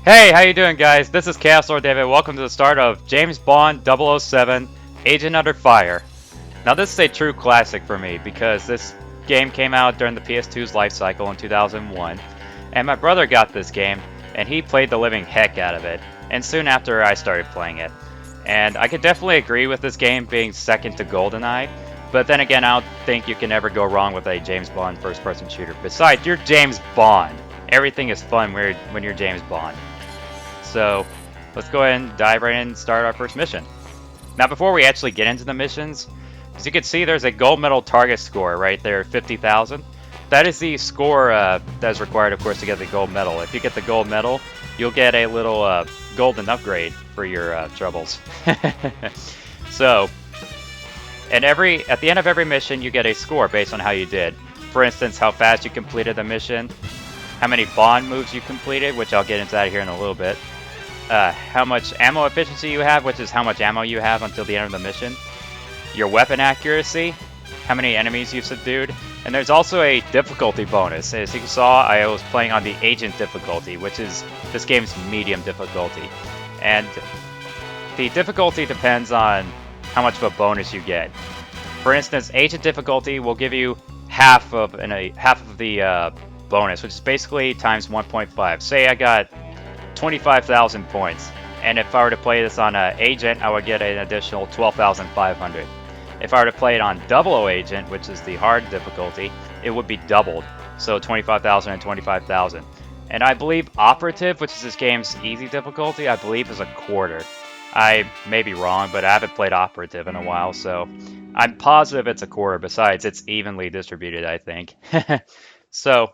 Hey, how you doing, guys? This is Chaos Lord David. Welcome to the start of James Bond 007 Agent Under Fire. Now, this is a true classic for me because this game came out during the PS2's life cycle in 2001, and my brother got this game, and he played the living heck out of it, and soon after I started playing it. And I could definitely agree with this game being second to GoldenEye, but then again, I don't think you can ever go wrong with a James Bond first-person shooter. Besides, you're James Bond. Everything is fun when you're James Bond. So let's go ahead and dive right in and start our first mission. Now, before we actually get into the missions, as you can see, there's a gold medal target score right there, 50,000. That is the score that is required, of course, to get the gold medal. If you get the gold medal, you'll get a little golden upgrade for your troubles. So, at the end of every mission, you get a score based on how you did. For instance, how fast you completed the mission, how many Bond moves you completed, which I'll get into that here in a little bit. How much ammo efficiency you have, which is how much ammo you have until the end of the mission. Your weapon accuracy, how many enemies you've subdued. And there's also a difficulty bonus. As you saw, I was playing on the Agent difficulty, which is this game's medium difficulty. And the difficulty depends on how much of a bonus you get. For instance, Agent difficulty will give you half of the bonus, which is basically times 1.5. Say I got 25,000 points, and if I were to play this on Agent, I would get an additional 12,500. If I were to play it on 00 Agent, which is the hard difficulty, it would be doubled, so 25,000 and 25,000. And I believe Operative, which is this game's easy difficulty, I believe is a quarter. I may be wrong, but I haven't played Operative in a while, so I'm positive it's a quarter. Besides, it's evenly distributed, I think. So,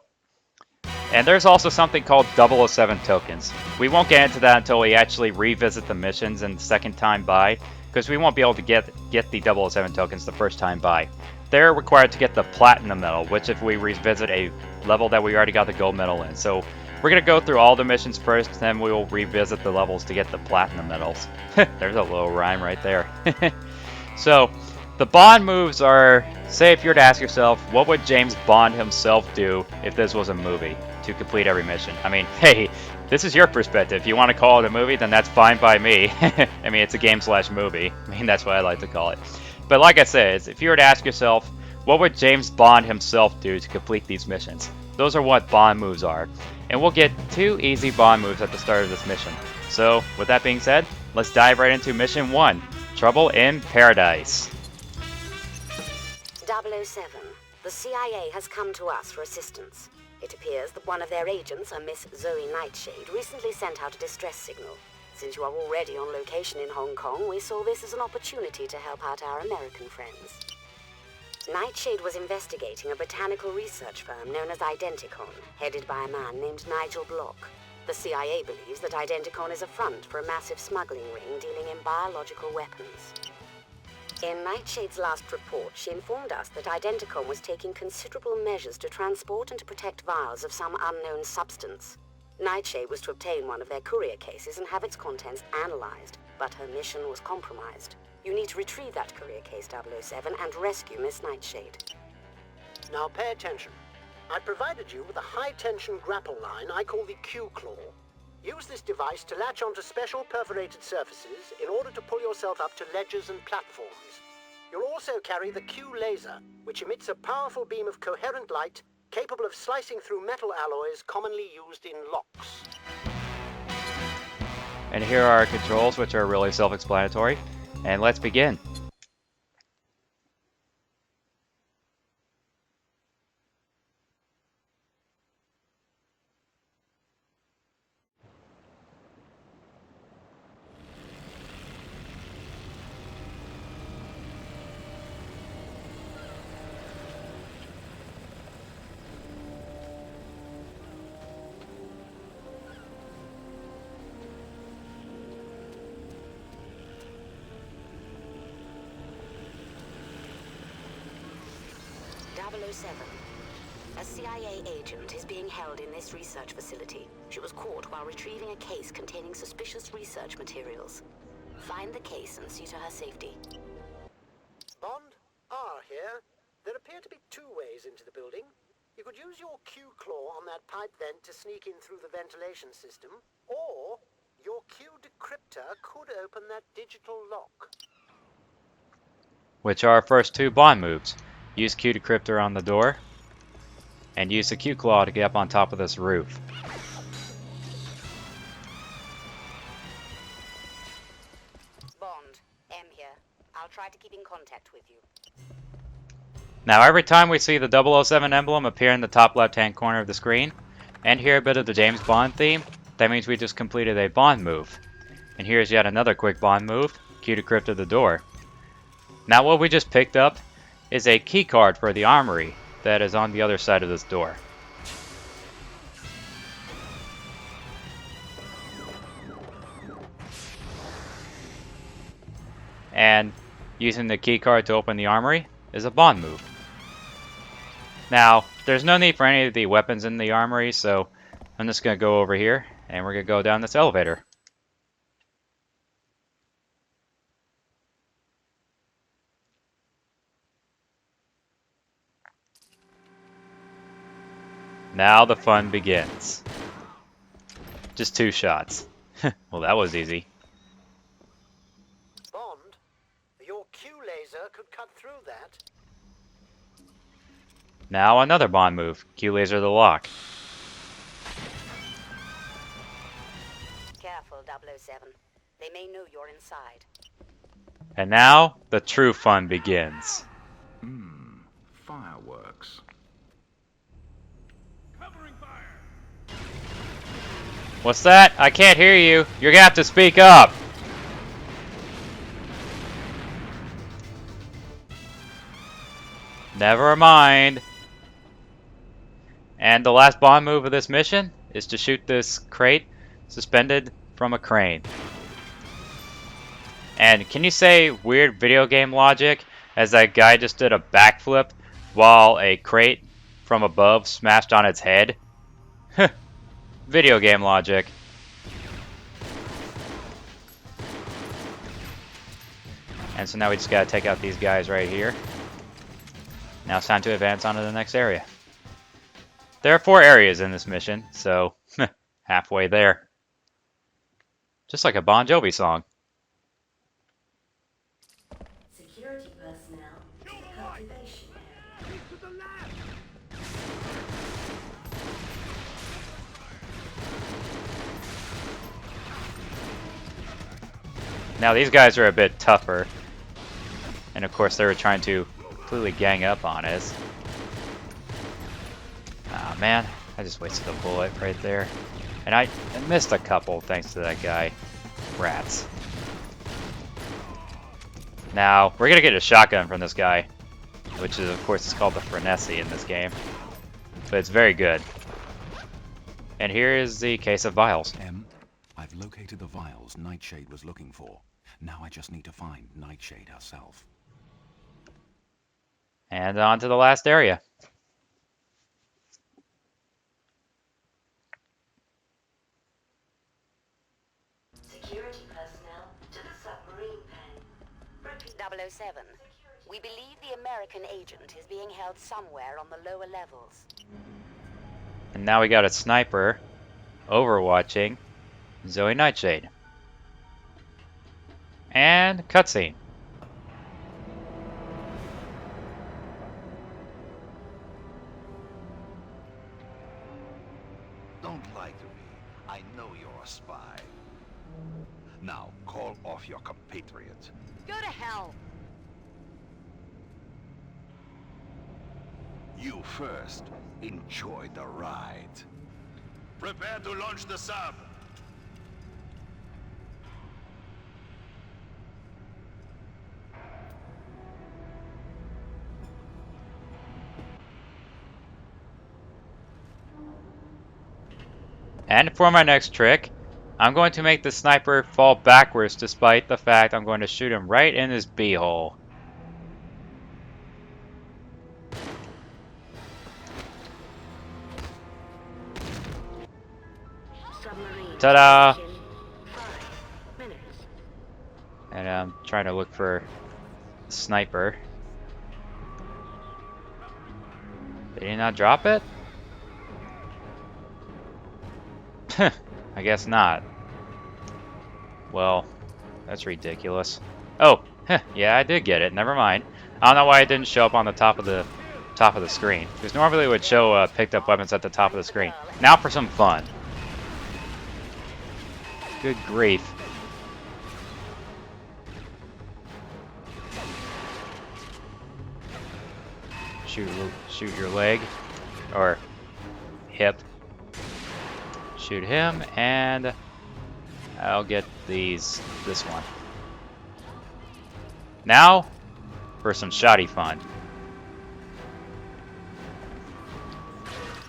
and there's also something called 007 tokens. We won't get into that until we actually revisit the missions in the second time by, because we won't be able to get the 007 tokens the first time by. They're required to get the platinum medal, which if we revisit a level that we already got the gold medal in. So we're going to go through all the missions first, then we will revisit the levels to get the platinum medals. There's a little rhyme right there. So, the Bond moves are, say if you were to ask yourself, what would James Bond himself do if this was a movie to complete every mission? I mean, hey, this is your perspective. If you want to call it a movie, then that's fine by me. I mean, it's a game/movie. I mean, that's what I like to call it. But like I said, if you were to ask yourself, what would James Bond himself do to complete these missions? Those are what Bond moves are. And we'll get 2 easy Bond moves at the start of this mission. So, with that being said, let's dive right into Mission 1, Trouble in Paradise. 007. The CIA has come to us for assistance. It appears that one of their agents, a Miss Zoe Nightshade, recently sent out a distress signal. Since you are already on location in Hong Kong, we saw this as an opportunity to help out our American friends. Nightshade was investigating a botanical research firm known as Identicon, headed by a man named Nigel Block. The CIA believes that Identicon is a front for a massive smuggling ring dealing in biological weapons. In Nightshade's last report, she informed us that Identicom was taking considerable measures to transport and to protect vials of some unknown substance. Nightshade was to obtain one of their courier cases and have its contents analyzed, but her mission was compromised. You need to retrieve that courier case, 007, and rescue Miss Nightshade. Now pay attention. I provided you with a high-tension grapple line I call the Q-Claw. Use this device to latch onto special perforated surfaces in order to pull yourself up to ledges and platforms. You'll also carry the Q-Laser, which emits a powerful beam of coherent light capable of slicing through metal alloys commonly used in locks. And here are our controls, which are really self-explanatory. And let's begin. A CIA agent is being held in this research facility. She was caught while retrieving a case containing suspicious research materials. Find the case and see to her safety. Bond, R here. There appear to be two ways into the building. You could use your Q-Claw on that pipe vent to sneak in through the ventilation system, or your Q-Decryptor could open that digital lock. Which are our first two Bond moves. Use Q-Decryptor on the door, and use the Q-Claw to get up on top of this roof. Bond, M here. I'll try to keep in contact with you. Now every time we see the 007 emblem appear in the top left-hand corner of the screen, and hear a bit of the James Bond theme, that means we just completed a Bond move. And here's yet another quick Bond move, Q-Decryptor the door. Now what we just picked up is a key card for the armory that is on the other side of this door. And using the key card to open the armory is a Bond move. Now, there's no need for any of the weapons in the armory, so I'm just going to go over here and we're going to go down this elevator. Now the fun begins. Just 2 shots. Well, that was easy. Bond, your Q-Laser could cut through that. Now another Bond move, Q-Laser the lock. Careful, 007. They may know you're inside. And now the true fun begins. Fireworks. What's that? I can't hear you. You're gonna have to speak up. Never mind. And the last Bond move of this mission is to shoot this crate suspended from a crane. And can you say weird video game logic as that guy just did a backflip while a crate from above smashed on its head? Video game logic. And so now we just gotta take out these guys right here. Now it's time to advance on to the next area. There are 4 areas in this mission, so halfway there. Just like a Bon Jovi song. Security personnel to the cultivation area. Now these guys are a bit tougher. And of course they were trying to completely gang up on us. Ah man, I just wasted a bullet right there. And I missed a couple thanks to that guy. Rats. Now, we're gonna get a shotgun from this guy. Which is, of course, it's called the Frenesi in this game. But it's very good. And here is the case of vials. M, I've located the vials Nightshade was looking for. Now I just need to find Nightshade herself. And on to the last area. Security personnel to the submarine pen. Repeat. 007. We believe the American agent is being held somewhere on the lower levels. And now we got a sniper overwatching Zoe Nightshade. And cutscene. Don't lie to me. I know you're a spy. Now, call off your compatriot. Go to hell! You first. Enjoy the ride. Prepare to launch the sub. And for my next trick, I'm going to make the sniper fall backwards despite the fact I'm going to shoot him right in his beehole. Ta-da! 5 minutes. And I'm trying to look for a sniper. Did he not drop it? I guess not. Well, that's ridiculous. Oh, yeah, I did get it. Never mind. I don't know why it didn't show up on the top of the screen. Because normally it would show picked up weapons at the top of the screen. Now for some fun. Good grief. Shoot your leg or hip. Shoot him, and I'll get this one. Now, for some shoddy fun.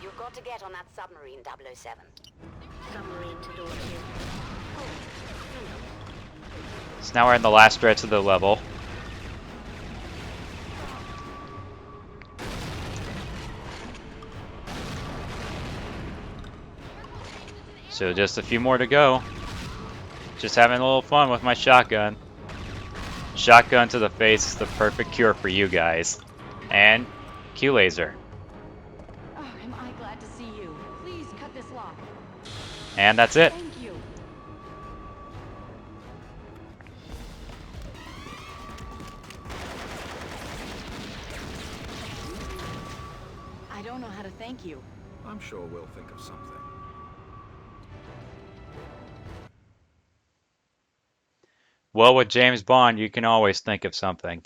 You've got to get on that submarine, 007. Submarine to door 2. So now we're in the last stretch of the level. So just a few more to go. Just having a little fun with my shotgun. Shotgun to the face is the perfect cure for you guys. And Q-Laser. Oh, am I glad to see you. Please cut this lock. And that's it. Thank you. I don't know how to thank you. I'm sure we'll think of something. Well, with James Bond, you can always think of something.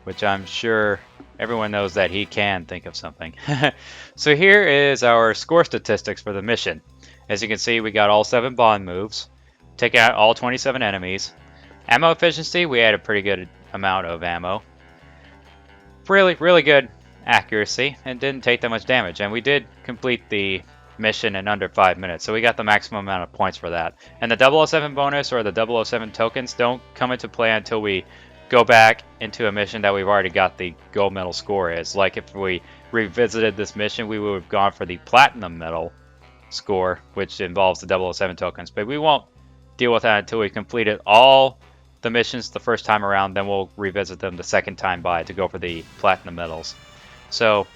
Which I'm sure everyone knows that he can think of something. So here is our score statistics for the mission. As you can see, we got all 7 Bond moves. Take out all 27 enemies. Ammo efficiency, we had a pretty good amount of ammo. Really good accuracy, and didn't take that much damage. And we did complete the mission in under 5 minutes, so we got the maximum amount of points for that. And the 007 bonus or the 007 tokens don't come into play until we go back into a mission that we've already got the gold medal score is. Like if we revisited this mission, we would have gone for the platinum medal score, which involves the 007 tokens, but we won't deal with that until we completed all the missions the first time around. Then we'll revisit them the second time by to go for the platinum medals. So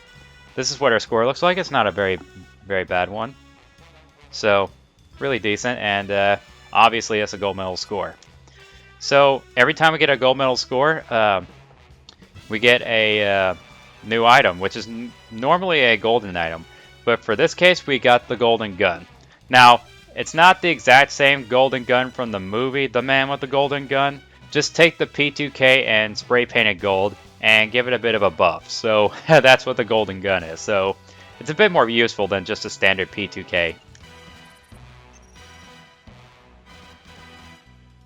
this is what our score looks like. It's not a very bad one. So really decent, and obviously it's a gold medal score. So every time we get a gold medal score, we get a new item, which is normally a golden item. But for this case, we got the golden gun. Now, it's not the exact same golden gun from the movie The Man with the Golden Gun. Just take the P2K and spray paint it gold and give it a bit of a buff. So that's what the golden gun is. So it's a bit more useful than just a standard P2K.